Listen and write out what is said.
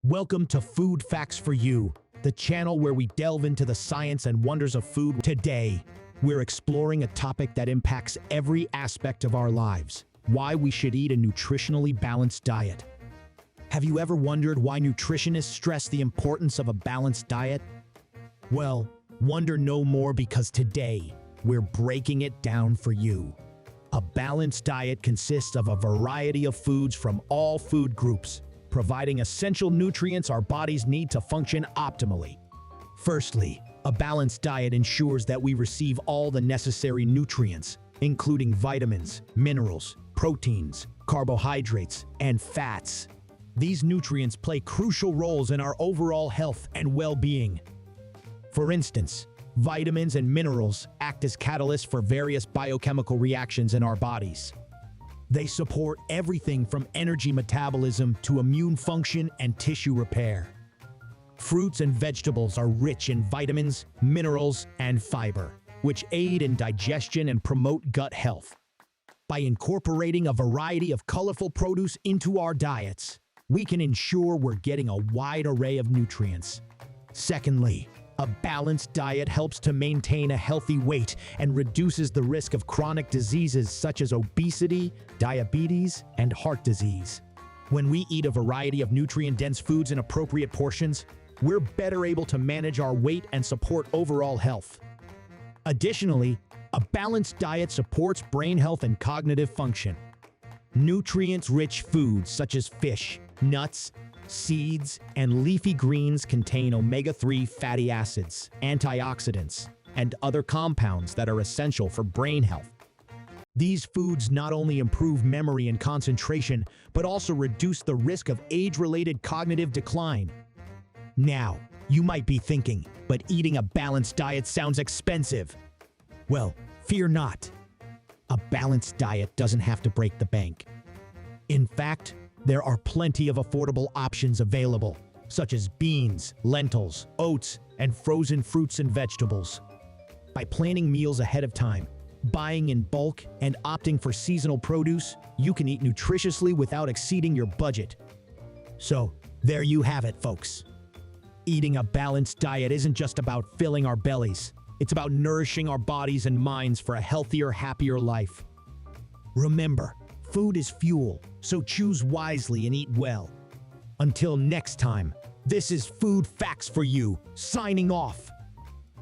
Welcome to Food Facts for You, the channel where we delve into the science and wonders of food. Today, we're exploring a topic that impacts every aspect of our lives: why we should eat a nutritionally balanced diet. Have you ever wondered why nutritionists stress the importance of a balanced diet? Well, wonder no more, because today, we're breaking it down for you. A balanced diet consists of a variety of foods from all food groups, providing essential nutrients our bodies need to function optimally. Firstly, a balanced diet ensures that we receive all the necessary nutrients, including vitamins, minerals, proteins, carbohydrates, and fats. These nutrients play crucial roles in our overall health and well-being. For instance, vitamins and minerals act as catalysts for various biochemical reactions in our bodies. They support everything from energy metabolism to immune function and tissue repair. Fruits and vegetables are rich in vitamins, minerals, and fiber, which aid in digestion and promote gut health. By incorporating a variety of colorful produce into our diets, we can ensure we're getting a wide array of nutrients. Secondly, a balanced diet helps to maintain a healthy weight and reduces the risk of chronic diseases such as obesity, diabetes, and heart disease. When we eat a variety of nutrient-dense foods in appropriate portions, we're better able to manage our weight and support overall health. Additionally, a balanced diet supports brain health and cognitive function. Nutrient-rich foods such as fish, nuts, seeds, and leafy greens contain omega-3 fatty acids, antioxidants, and other compounds that are essential for brain health. These foods not only improve memory and concentration, but also reduce the risk of age-related cognitive decline. Now, you might be thinking, but eating a balanced diet sounds expensive. Well, fear not. A balanced diet doesn't have to break the bank. In fact, there are plenty of affordable options available, such as beans, lentils, oats, and frozen fruits and vegetables. By planning meals ahead of time, buying in bulk, and opting for seasonal produce, you can eat nutritiously without exceeding your budget. So, there you have it, folks. Eating a balanced diet isn't just about filling our bellies. It's about nourishing our bodies and minds for a healthier, happier life. Remember, food is fuel, so choose wisely and eat well. Until next time, this is Food Facts for You, signing off.